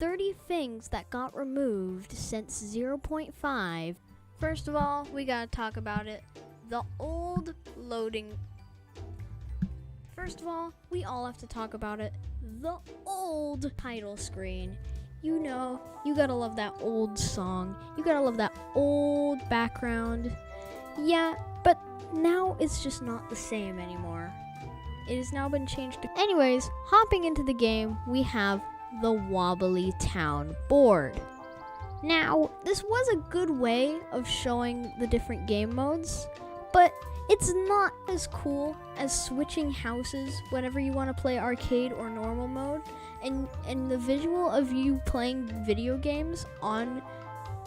30 things that got removed since 0.5. First of all, we gotta talk about it. The old loading. First of all, we all have to talk about it. The old title screen. You know, you gotta love that old song. You gotta love that old background. Yeah, but now it's just not the same anymore. It has now been changed to... Anyways, hopping into the game, we have the Wobbly Town board. Now, this was a good way of showing the different game modes, but it's not as cool as switching houses whenever you want to play arcade or normal mode, and the visual of you playing video games on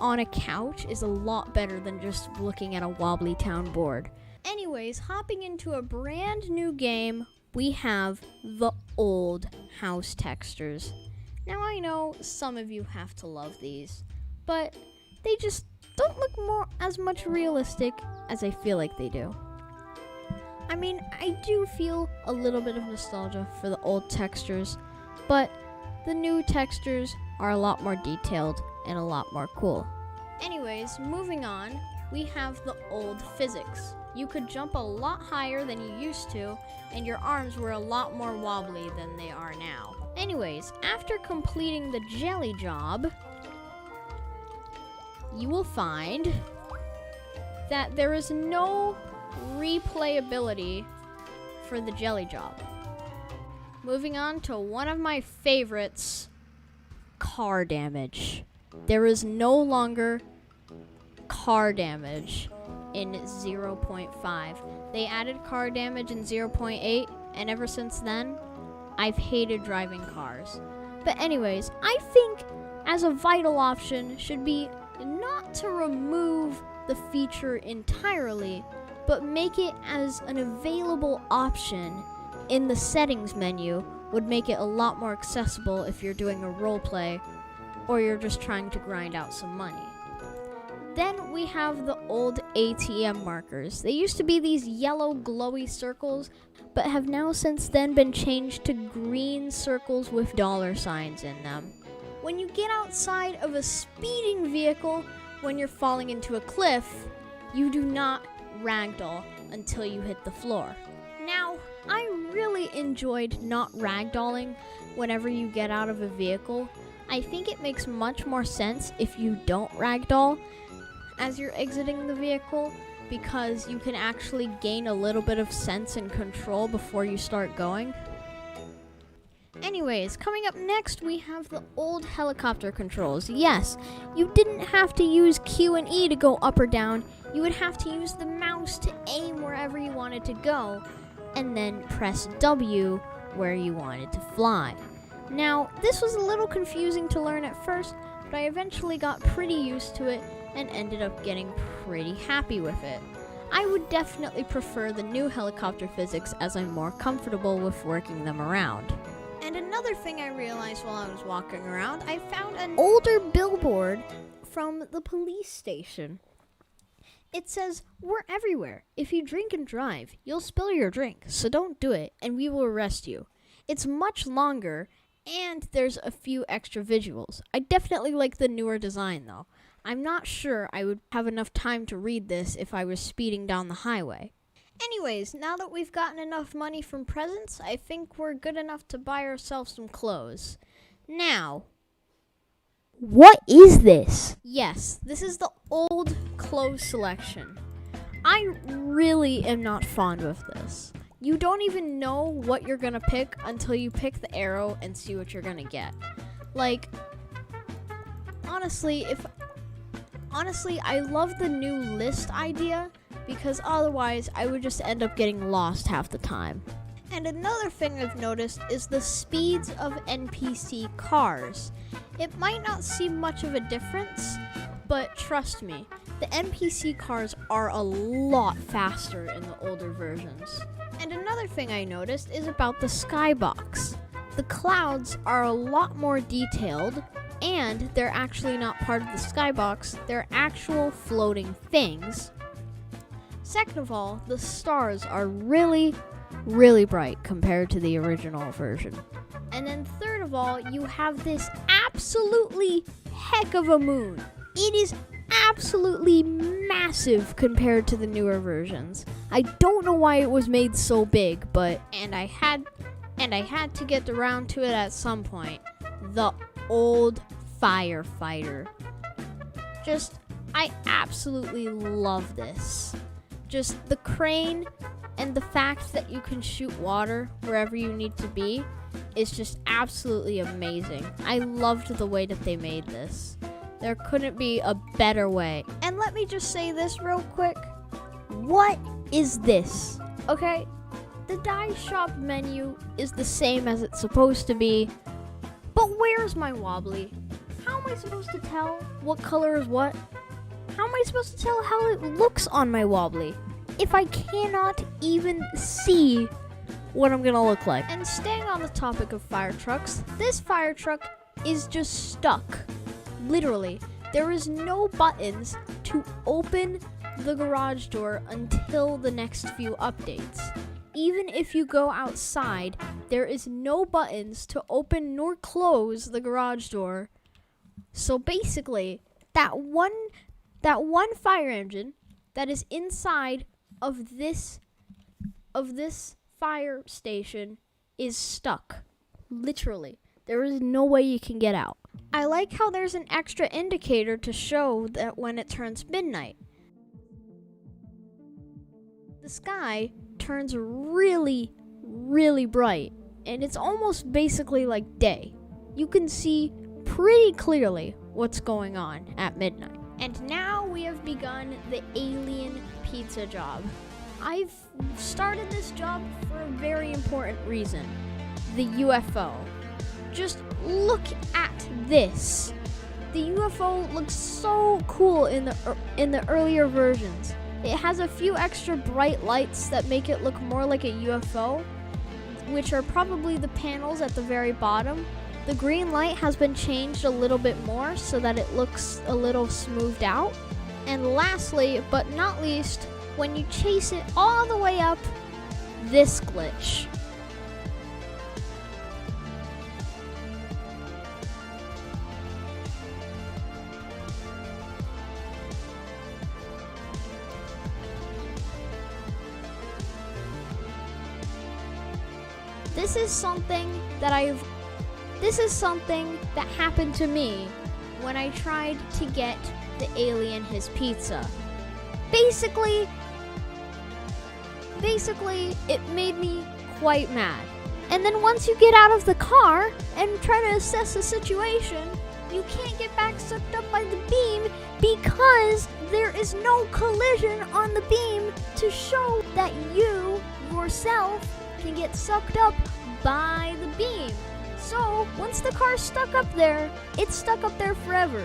a couch is a lot better than just looking at a Wobbly Town board. Anyways, hopping into a brand new game, we have the old house textures. Now I know some of you have to love these, but they just don't look as much realistic as I feel like they do. I mean, I do feel a little bit of nostalgia for the old textures, but the new textures are a lot more detailed and a lot more cool. Anyways, moving on, we have the old physics. You could jump a lot higher than you used to, and your arms were a lot more wobbly than they are now. Anyways, after completing the jelly job, you will find that there is no replayability for the jelly job. Moving on to one of my favorites, car damage. There is no longer car damage in 0.5. They added car damage in 0.8, and ever since then, I've hated driving cars. But anyways, I think as a vital option should be not to remove the feature entirely, but make it as an available option in the settings menu. Would make it a lot more accessible if you're doing a role play or you're just trying to grind out some money. Then we have the old ATM markers. They used to be these yellow glowy circles, but have now since then been changed to green circles with dollar signs in them. When you get outside of a speeding vehicle, when you're falling into a cliff, you do not ragdoll until you hit the floor. Now, I really enjoyed not ragdolling whenever you get out of a vehicle. I think it makes much more sense if you don't ragdoll as you're exiting the vehicle, because you can actually gain a little bit of sense and control before you start going. Anyways, coming up next, we have the old helicopter controls. Yes, you didn't have to use Q and E to go up or down. You would have to use the mouse to aim wherever you wanted to go, and then press W where you wanted to fly. Now, this was a little confusing to learn at first, but I eventually got pretty used to it and ended up getting pretty happy with it. I would definitely prefer the new helicopter physics, as I'm more comfortable with working them around. And another thing I realized while I was walking around, I found an older billboard from the police station. It says, "We're everywhere. If you drink and drive, you'll spill your drink, so don't do it, and we will arrest you." It's much longer, and there's a few extra visuals. I definitely like the newer design, though. I'm not sure I would have enough time to read this if I was speeding down the highway. Anyways, now that we've gotten enough money from presents, I think we're good enough to buy ourselves some clothes. Now, what is this? Yes, this is the old clothes selection. I really am not fond of this. You don't even know what you're gonna pick until you pick the arrow and see what you're gonna get. Like, honestly, I love the new list idea, because otherwise I would just end up getting lost half the time. And another thing I've noticed is the speeds of NPC cars. It might not seem much of a difference, but trust me, the NPC cars are a lot faster in the older versions. And another thing I noticed is about the skybox. The clouds are a lot more detailed, and they're actually not part of the skybox, they're actual floating things. Second of all, the stars are really, really bright compared to the original version. And then third of all, you have this absolutely heck of a moon. It is absolutely massive compared to the newer versions. I don't know why it was made so big, but I had to get around to it at some point. The old firefighter. I absolutely love this. Just the crane and the fact that you can shoot water wherever you need to be is just absolutely amazing. I loved the way that they made this. There couldn't be a better way. And let me just say this real quick. What is this? Okay, the dye shop menu is the same as it's supposed to be, but where's my Wobbly? How am I supposed to tell what color is what? How am I supposed to tell how it looks on my Wobbly if I cannot even see what I'm gonna look like? And staying on the topic of fire trucks, this fire truck is just stuck. Literally, there is no buttons to open the garage door until the next few updates. Even if you go outside, there is no buttons to open nor close the garage door. So basically, that one fire engine that is inside of this fire station is stuck. Literally, there is no way you can get out. I like how there's an extra indicator to show that when it turns midnight. The sky turns really, really bright, and it's almost basically like day. You can see pretty clearly what's going on at midnight. And now we have begun the alien pizza job. I've started this job for a very important reason. The UFO. Just look at this. The UFO looks so cool in the earlier versions. It has a few extra bright lights that make it look more like a UFO, which are probably the panels at the very bottom. The green light has been changed a little bit more so that it looks a little smoothed out. And lastly, but not least, when you chase it all the way up, this glitch. This is something that happened to me when I tried to get the alien his pizza. Basically, it made me quite mad. And then once you get out of the car and try to assess the situation, you can't get back sucked up by the beam because there is no collision on the beam to show that you, yourself, can get sucked up by the beam. So, once the car's stuck up there, it's stuck up there forever.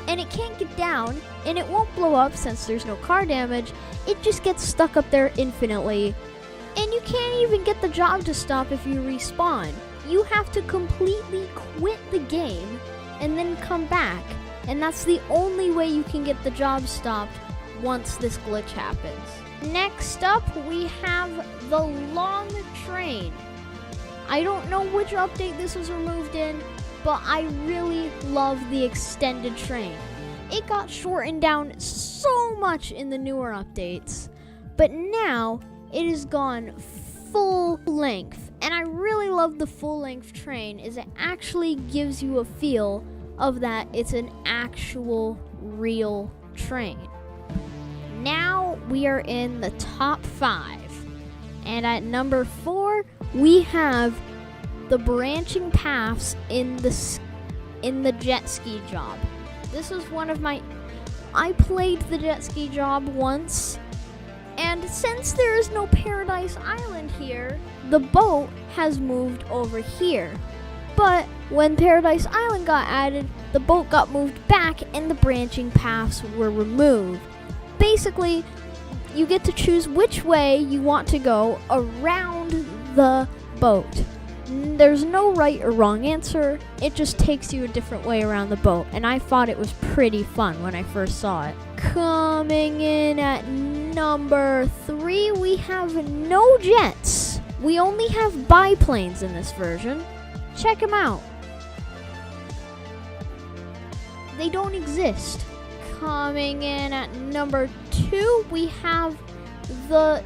And it can't get down, and it won't blow up since there's no car damage. It just gets stuck up there infinitely. And you can't even get the job to stop if you respawn. You have to completely quit the game and then come back. And that's the only way you can get the job stopped once this glitch happens. Next up, we have the long train. I don't know which update this was removed in, but I really love the extended train. It got shortened down so much in the newer updates, but now it has gone full length. And I really love the full length train, as it actually gives you a feel of that it's an actual real train. Now we are in the top 5. And at number 4, we have the branching paths in the jet ski job. This was one of I played the jet ski job once, and since there is no Paradise Island here, the boat has moved over here. But when Paradise Island got added, the boat got moved back and the branching paths were removed. Basically, you get to choose which way you want to go around the boat. There's no right or wrong answer. It just takes you a different way around the boat, and I thought it was pretty fun when I first saw it. Coming in at number 3, we have no jets. We only have biplanes in this version. Check them out. they don't exist. Coming in at number 2, we have the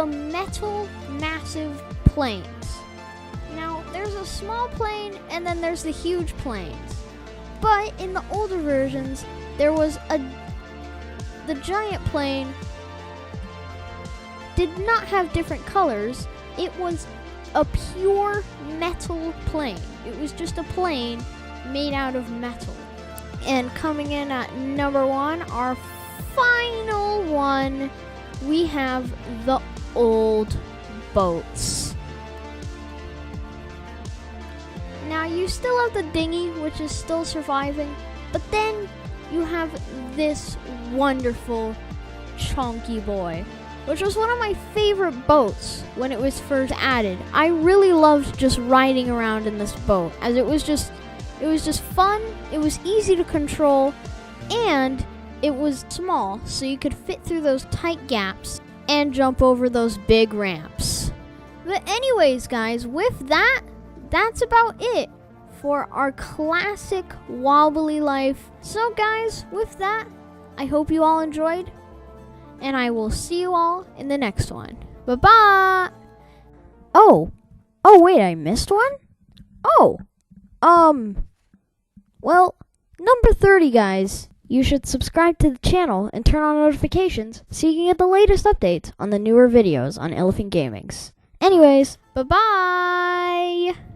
metal massive planes. Now, there's a small plane and then there's the huge planes. But in the older versions, there was the giant plane did not have different colors. It was a pure metal plane. It was just a plane made out of metal. And coming in at number 1, our final one, we have the old boats. Now you still have the dinghy, which is still surviving, but then you have this wonderful chunky boy, which was one of my favorite boats when it was first added. I really loved just riding around in this boat, as it was just fun, it was easy to control, and it was small, so you could fit through those tight gaps and jump over those big ramps. But anyways, guys, with that, that's about it for our classic Wobbly life. So guys, with that, I hope you all enjoyed, and I will see you all in the next one. Bye-bye! Oh wait, I missed one? Well, number 30, guys. You should subscribe to the channel and turn on notifications so you can get the latest updates on the newer videos on Elephant Gaming's. Anyways, bye-bye!